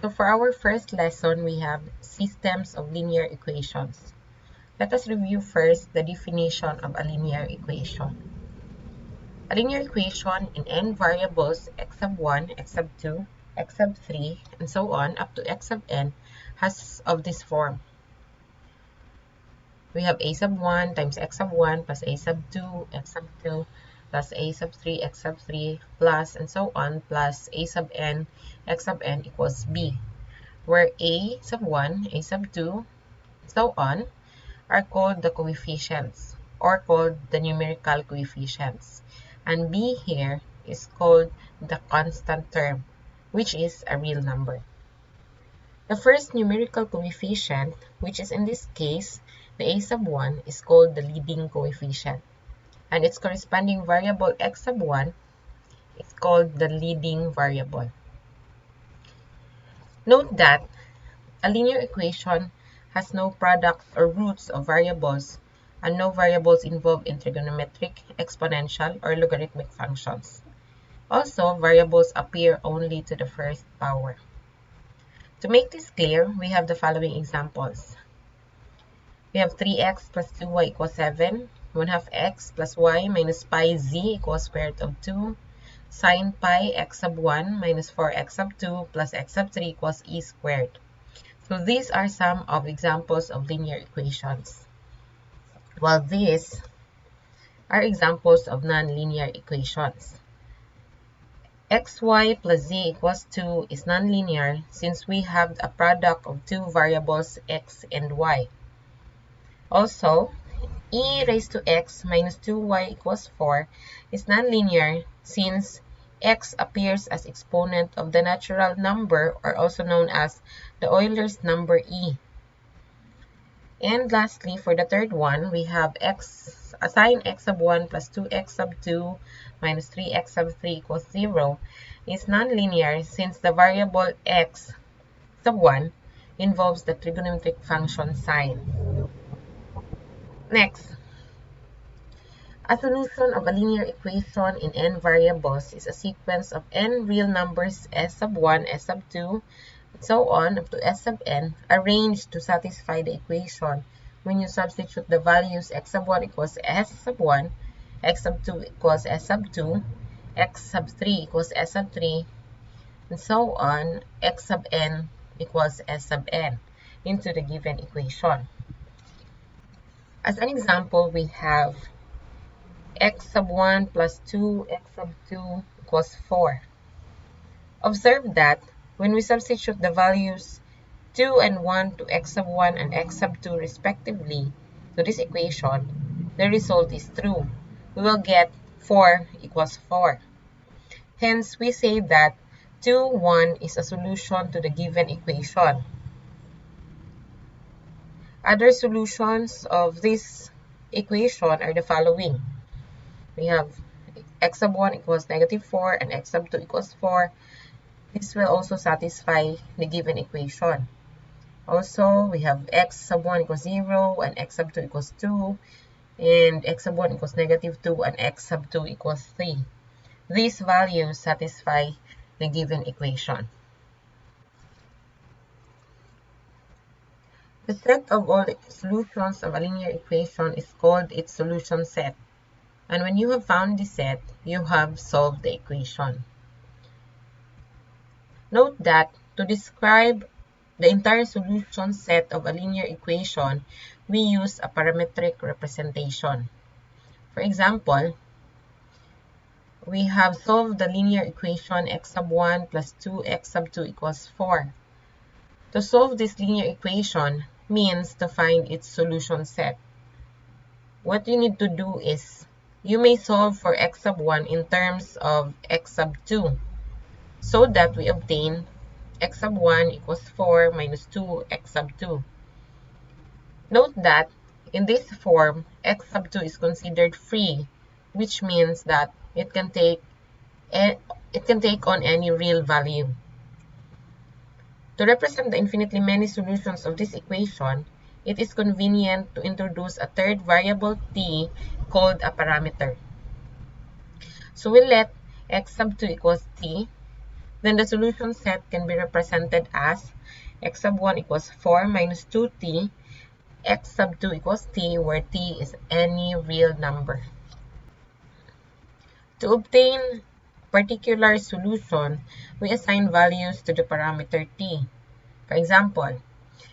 So for our first lesson, we have systems of linear equations. Let us review first the definition of a linear equation. A linear equation in n variables x sub 1, x sub 2, x sub 3, and so on up to x sub n has of this form. We have a sub 1 times x sub 1 plus a sub 2, x sub 2, plus a sub 3, x sub 3, plus and so on, plus a sub n, x sub n equals b, where a sub 1, a sub 2, so on, are called the coefficients, or called the numerical coefficients. And b here is called the constant term, which is a real number. The first numerical coefficient, which is in this case, the a sub 1, is called the leading coefficient. And its corresponding variable x sub 1 is called the leading variable. Note that a linear equation has no products or roots of variables, and no variables involved in trigonometric, exponential, or logarithmic functions. Also, variables appear only to the first power. To make this clear, we have the following examples. We have 3x plus 2y equals 7, 1/2 x plus y minus pi z equals square root of 2, sine pi x sub 1 minus 4x sub 2 plus x sub 3 equals e squared. So these are some of examples of linear equations, while these are examples of nonlinear equations. xy plus z equals 2 is nonlinear since we have a product of two variables x and y. Also, e raised to x minus 2y equals 4 is nonlinear since x appears as exponent of the natural number, or also known as the Euler's number e. And lastly, for the third one, we have sine x sub 1 plus 2x sub 2 minus 3x sub 3 equals 0 is nonlinear since the variable x sub 1 involves the trigonometric function sine. Next, a solution of a linear equation in n variables is a sequence of n real numbers s sub 1, s sub 2, and so on up to s sub n, arranged to satisfy the equation when you substitute the values x sub 1 equals s sub 1, x sub 2 equals s sub 2, x sub 3 equals s sub 3, and so on, x sub n equals s sub n into the given equation. As an example, we have x sub 1 plus 2 x sub 2 equals 4. Observe that when we substitute the values 2 and 1 to x sub 1 and x sub 2 respectively to this equation, the result is true. We will get 4 equals 4. Hence, we say that 2, 1 is a solution to the given equation. Other solutions of this equation are the following. We have x sub 1 equals negative 4 and x sub 2 equals 4. This will also satisfy the given equation. Also, we have x sub 1 equals 0 and x sub 2 equals 2, and x sub 1 equals negative 2 and x sub 2 equals 3. These values satisfy the given equation. The set of all solutions of a linear equation is called its solution set. And when you have found the set, you have solved the equation. Note that to describe the entire solution set of a linear equation, we use a parametric representation. For example, we have solved the linear equation x sub 1 plus 2x sub 2 equals 4. To solve this linear equation means to find its solution set. What you need to do is, you may solve for x sub 1 in terms of x sub 2, so that we obtain x sub 1 equals 4 minus 2 x sub 2. Note that in this form, x sub 2 is considered free, which means that it can take on any real value. To represent the infinitely many solutions of this equation, it is convenient to introduce a third variable t called a parameter. So we'll let x sub 2 equals t, then the solution set can be represented as x sub 1 equals 4 minus 2t, x sub 2 equals t, where t is any real number. To obtain particular solution, we assign values to the parameter t. For example,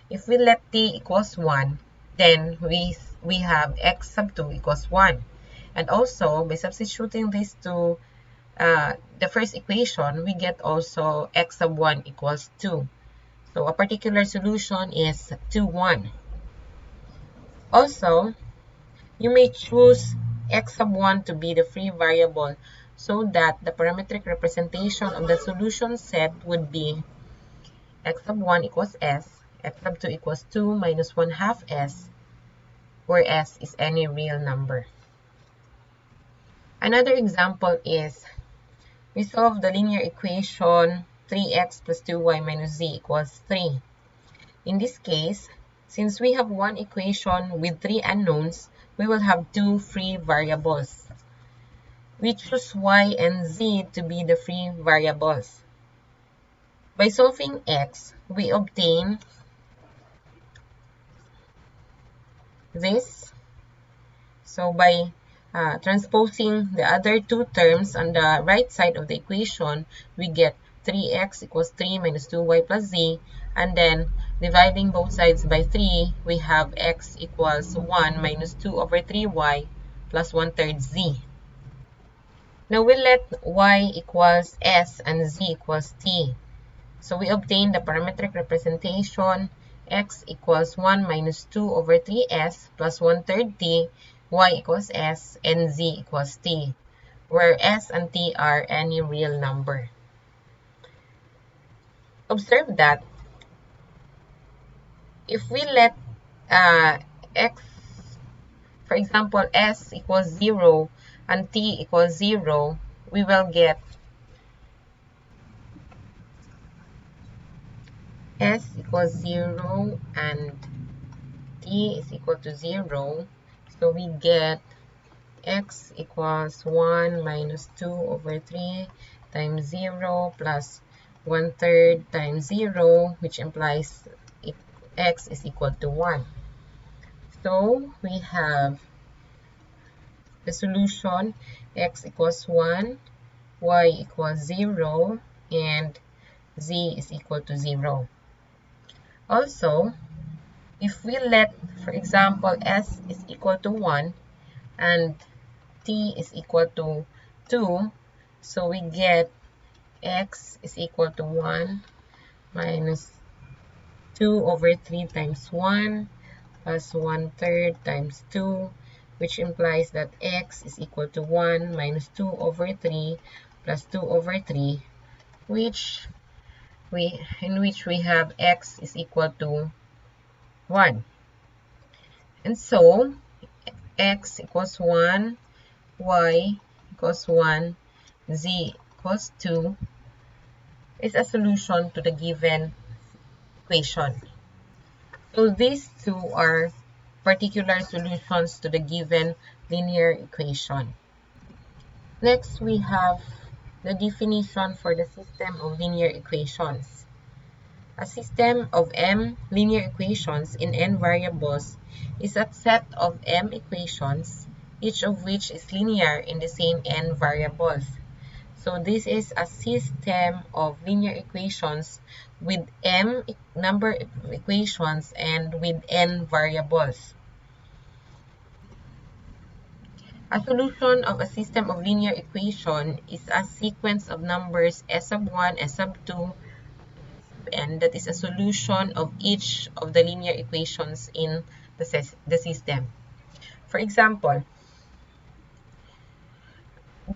if we let t equals 1, then we have x sub 2 equals 1. And also, by substituting this to the first equation, we get also x sub 1 equals 2. So a particular solution is 2, 1. Also, you may choose x sub 1 to be the free variable so that the parametric representation of the solution set would be x sub 1 equals s, x sub 2 equals 2 minus 1 half s, where s is any real number. Another example is we solve the linear equation 3x plus 2y minus z equals 3. In this case, since we have one equation with 3 unknowns, we will have 2 free variables. We choose y and z to be the free variables. By solving x, we obtain this. So by transposing the other two terms on the right side of the equation, we get 3x equals 3 minus 2y plus z, and then dividing both sides by 3, we have x equals 1 minus 2 over 3y plus 1/3 z. Now we let y equals s and z equals t. So we obtain the parametric representation x equals 1 minus 2 over 3s plus 1/3 t, y equals s, and z equals t, where s and t are any real number. Observe that if we let x, for example, s equals 0 and t equals 0, we will get s equals 0 and t is equal to 0. So we get x equals 1 minus 2 over 3 times 0 plus 1/3 times 0, which implies x is equal to 1. So we have the solution x equals 1, y equals 0, and z is equal to 0. Also, if we let, for example, s is equal to 1 and t is equal to 2, so we get x is equal to 1 minus 2 over 3 times 1 plus 1/3 times 2, which implies that x is equal to 1 minus 2 over 3 plus 2 over 3, in which we have x is equal to 1. And so x equals 1, y equals 1, z equals 2 is a solution to the given equation. So these two are particular solutions to the given linear equation. Next, we have the definition for the system of linear equations. A system of m linear equations in n variables is a set of m equations, each of which is linear in the same n variables. So this is a system of linear equations with m number of equations and with n variables. A solution of a system of linear equation is a sequence of numbers s sub 1, s sub 2, and that is a solution of each of the linear equations in the system. For example,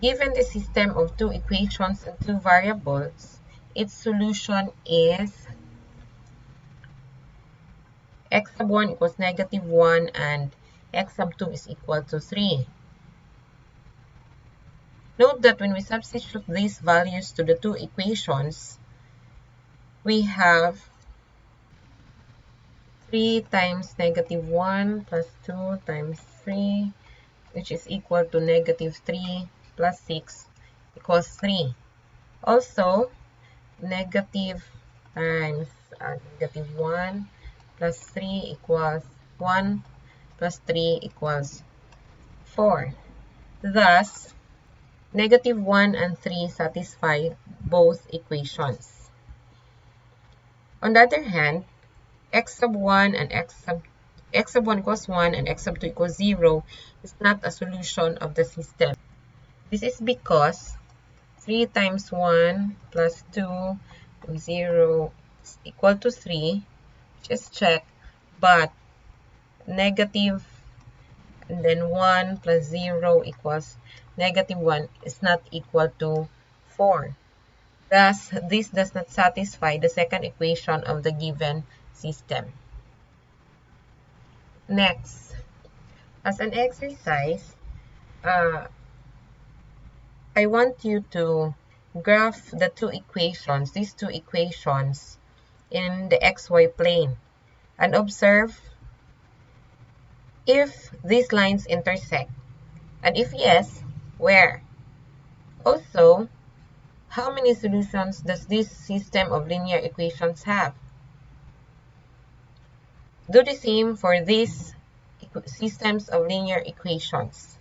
given the system of two equations and two variables, its solution is x sub 1 equals negative 1 and x sub 2 is equal to 3. Note that when we substitute these values to the two equations, we have 3 times negative 1 plus 2 times 3, which is equal to negative 3 plus 6 equals 3. Also, negative times negative 1 plus 3 equals 1 plus 3 equals 4. Thus, negative 1 and 3 satisfy both equations. On the other hand, x sub 1 and x sub 1 equals 1 and x sub 2 equals 0 is not a solution of the system. This is because 3 times 1 plus 2 to 0 is equal to 3. Just check. But negative and then 1 plus 0 equals negative 1 is not equal to 4. Thus, this does not satisfy the second equation of the given system. Next, as an exercise, I want you to graph the these two equations in the xy plane and observe if these lines intersect, and if yes, where? Also, how many solutions does this system of linear equations have? Do the same for these systems of linear equations.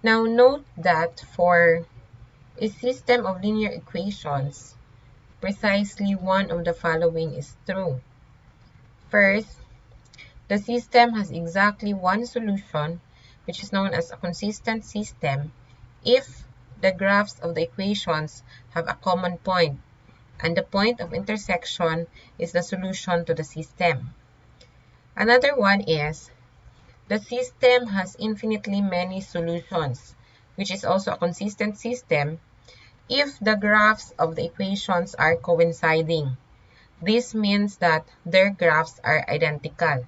Now note that for a system of linear equations, precisely one of the following is true. First, the system has exactly one solution, which is known as a consistent system, if the graphs of the equations have a common point, and the point of intersection is the solution to the system. Another one is, the system has infinitely many solutions, which is also a consistent system, if the graphs of the equations are coinciding. This means that their graphs are identical.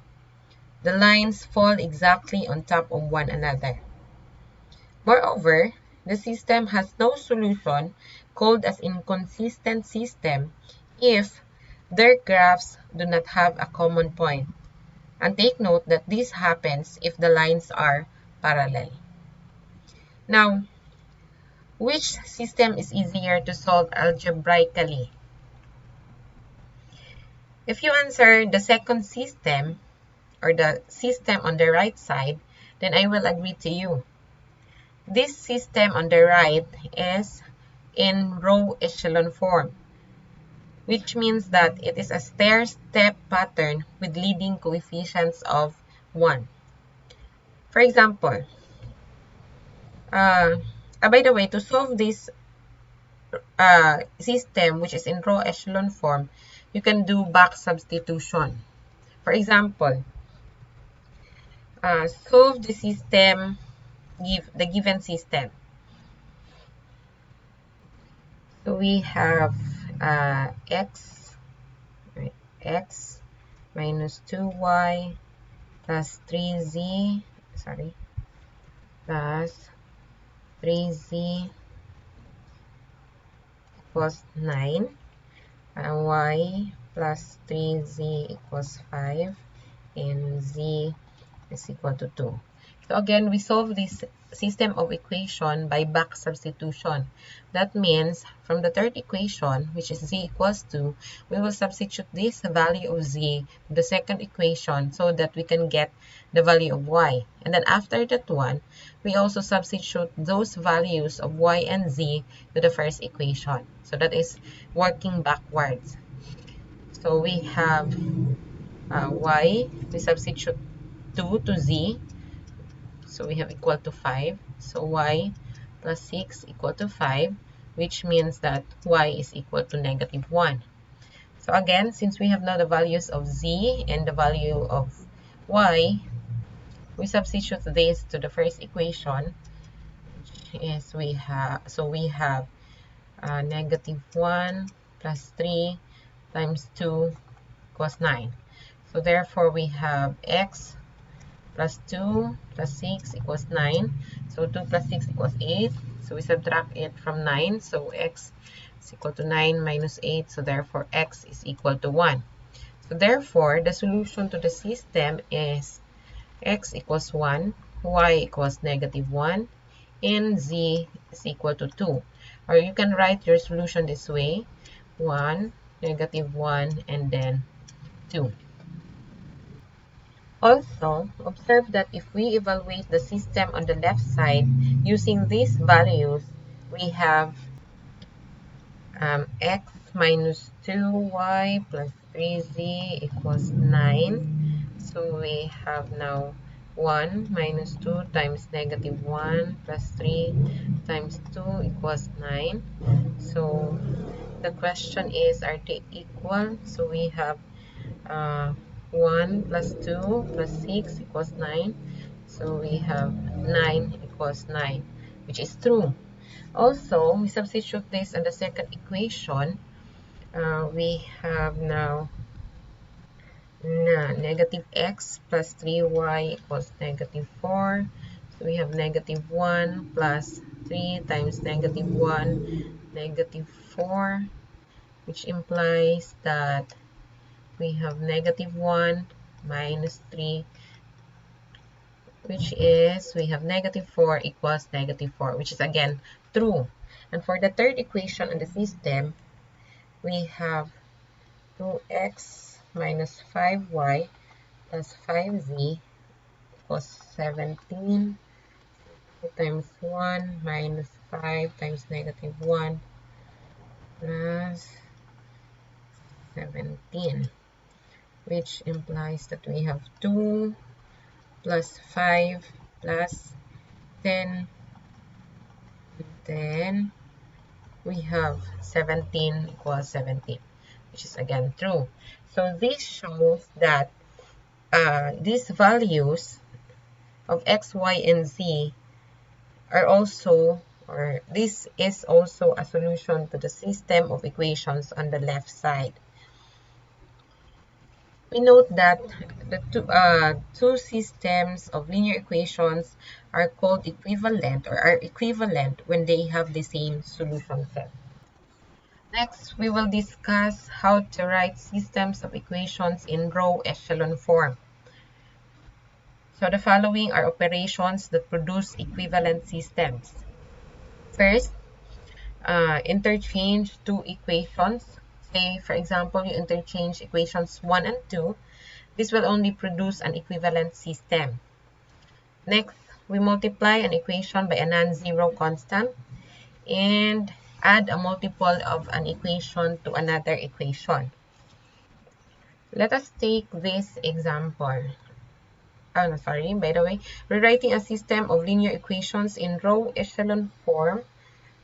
The lines fall exactly on top of one another. Moreover, the system has no solution called as inconsistent system if their graphs do not have a common point. And take note that this happens if the lines are parallel. Now, which system is easier to solve algebraically? If you answer the second system, or the system on the right side, then I will agree to you. This system on the right is in row echelon form, which means that it is a stair-step pattern with leading coefficients of 1. For example, by the way, to solve this system, which is in row echelon form, you can do back substitution. For example, solve the system, the given system. So we have x minus 2y plus 3z, plus 3z equals 9, and y plus 3z equals 5, and z is equal to 2. So again, we solve this system of equation by back substitution. That means from the third equation, which is z equals 2, we will substitute this value of z to the second equation so that we can get the value of y. And then after that one, we also substitute those values of y and z to the first equation. So that is working backwards. So we have y, we substitute 2 to z, so we have equal to 5. So y plus 6 equal to 5, which means that y is equal to negative 1. So again, since we have now the values of z and the value of y, we substitute this to the first equation, which is we have negative 1 plus 3 times 2 equals 9. So therefore we have x plus 2 plus 6 equals 9. So 2 plus 6 equals 8. So we subtract it from 9. So x is equal to 9 minus 8. So therefore x is equal to 1. So therefore the solution to the system is x equals 1, y equals negative 1, and z is equal to 2. Or you can write your solution this way: 1, -1, and then 2. Also, observe that if we evaluate the system on the left side using these values, we have x minus 2y plus 3z equals 9. So we have now 1 minus 2 times -1 plus 3 times 2 equals 9. So the question is, are they equal? So we have uh, 1 plus 2 plus 6 equals 9. So we have 9 equals 9, which is true. Also, we substitute this in the second equation. We have now negative x plus 3y equals -4. So we have -1 plus 3 times -1, -4, which implies that we have -1 minus 3, which is we have -4 equals -4, which is again true. And for the third equation in the system, we have 2x minus 5y plus 5z equals 17. 2 times 1 minus 5 times -1 plus 17, which implies that we have 2 plus 5 plus 10. Then we have 17 equals 17, which is again true. So this shows that these values of x, y, and z are also, or this is also a solution to the system of equations on the left side. We note that the two systems of linear equations are called equivalent, or are equivalent when they have the same solution set. Next, we will discuss how to write systems of equations in row echelon form. So the following are operations that produce equivalent systems. First, interchange two equations. Say, for example, you interchange equations 1 and 2. This will only produce an equivalent system. Next, we multiply an equation by a non-zero constant and add a multiple of an equation to another equation. Let us take this example. Oh, no, sorry. By the way, rewriting a system of linear equations in row echelon form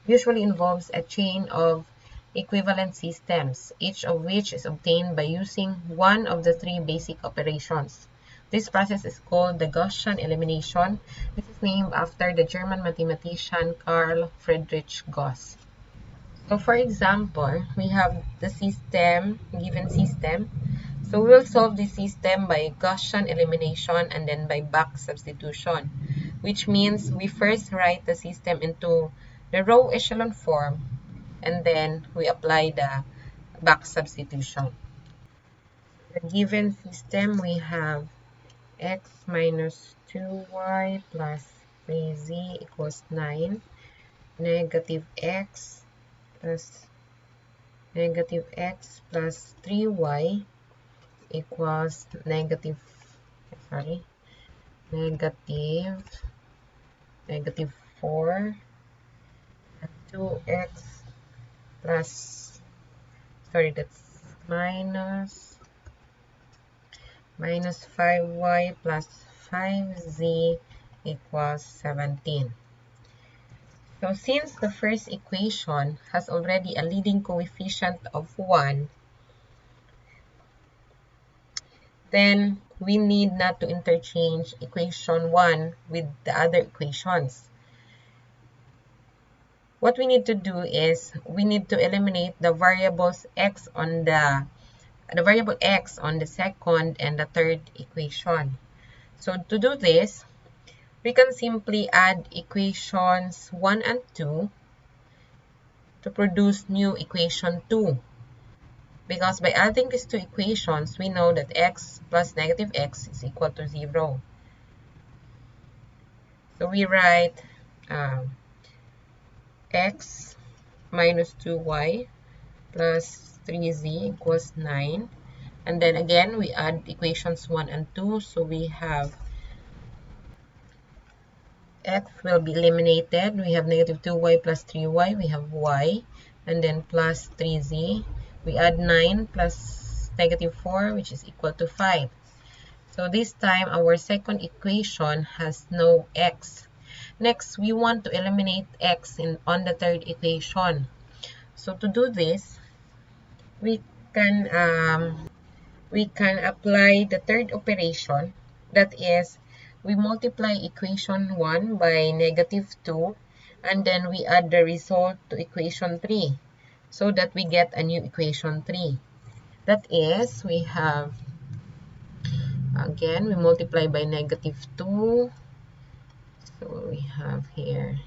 usually involves a chain of equivalent systems, each of which is obtained by using one of the three basic operations. This process is called the Gaussian elimination. This is named after the German mathematician Carl Friedrich Gauss. So for example, we have the system, given system. So we'll solve the system by Gaussian elimination and then by back substitution, which means we first write the system into the row echelon form and then we apply the back substitution. The given system, we have x minus 2y plus 3z equals 9, negative x plus 3y equals negative 4, 2x plus, that's minus 5y plus 5z equals 17. So since the first equation has already a leading coefficient of 1, then we need not to interchange equation 1 with the other equations. What we need to do is we need to eliminate the variables x on the variable x on the second and the third equation. So to do this, we can simply add equations 1 and 2 to produce new equation 2. Because by adding these two equations, we know that x plus negative x is equal to 0. So we write x minus 2y plus 3z equals 9. And then again, we add equations 1 and 2. So we have x will be eliminated. We have negative 2y plus 3y. We have y. And then plus 3z. We add 9 plus negative 4, which is equal to 5. So this time, our second equation has no x. Next, we want to eliminate x on the third equation. So to do this, we can apply the third operation. That is, we multiply equation 1 by negative 2, and then we add the result to equation 3, so that we get a new equation 3. That is, we have, again, we multiply by negative 2. So we have here,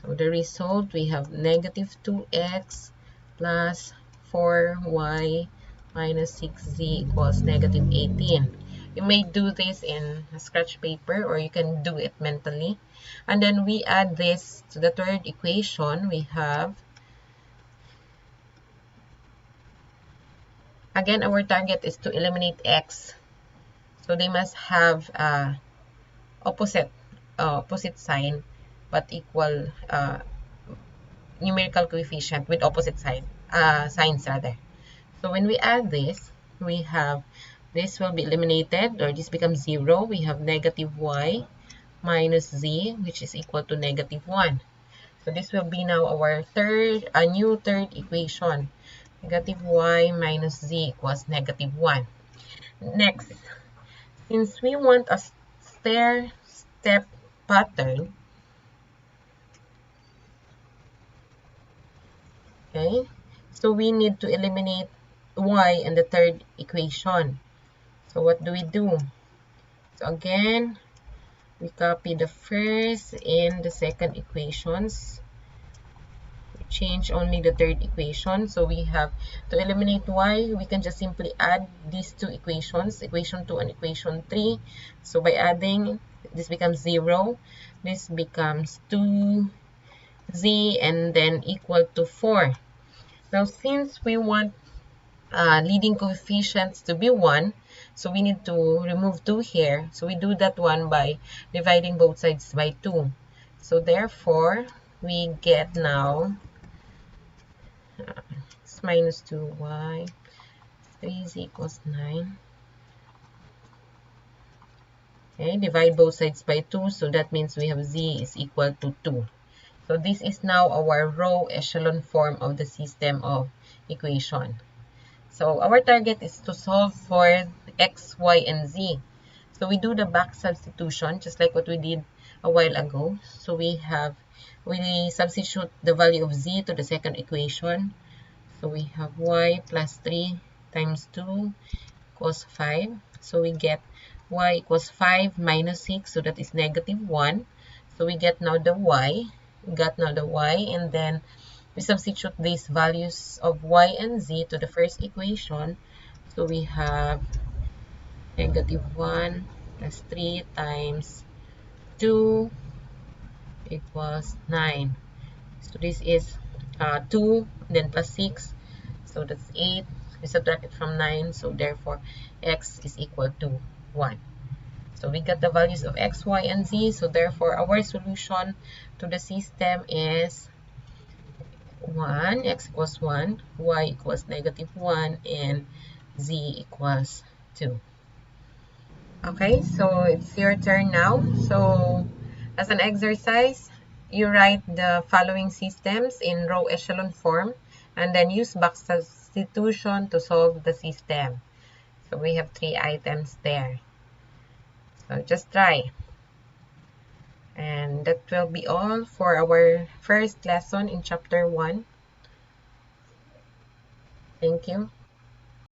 so the result, we have negative 2x plus 4y minus 6z equals negative 18. You may do this in a scratch paper, or you can do it mentally. And then we add this to the third equation. We have, again, our target is to eliminate x. So they must have opposite sign, but equal numerical coefficient with opposite signs rather. So when we add this, we have, this will be eliminated, or this becomes 0. We have negative y minus z, which is equal to negative 1. So this will be now our new third equation. Negative y minus z equals negative 1. Next, since we want a stair-step pattern, okay, so we need to eliminate y in the third equation. So what do we do? So again, we copy the first and the second equations. We change only the third equation. So we have, to eliminate y, we can just simply add these two equations, equation 2 and equation 3. So by adding, this becomes 0. This becomes 2z and then equal to 4. Now, since we want leading coefficients to be 1, so we need to remove 2 here. So we do that one by dividing both sides by 2. So therefore, we get now x minus 2y, 3z equals 9. Okay, divide both sides by 2. So that means we have z is equal to 2. So this is now our row echelon form of the system of equation. So our target is to solve for x, y, and z. So we do the back substitution, just like what we did a while ago. So we substitute the value of z to the second equation. So we have y plus 3 times 2 equals 5. So we get y equals 5 minus 6, so that is negative 1. So we get now the y. We got now the y, and then we substitute these values of y and z to the first equation. So we have negative 1 plus 3 times 2 equals 9. So this is 2, then plus 6. So that's 8. We subtract it from 9. So therefore, x is equal to 1. So we got the values of x, y, and z. So therefore, our solution to the system is 1, x equals 1, y equals negative 1, and z equals 2. Okay, so it's your turn now. So as an exercise, you write the following systems in row echelon form, and then use back substitution to solve the system. So we have 3 items there. So just try. And that will be all for our first lesson in chapter 1. Thank you.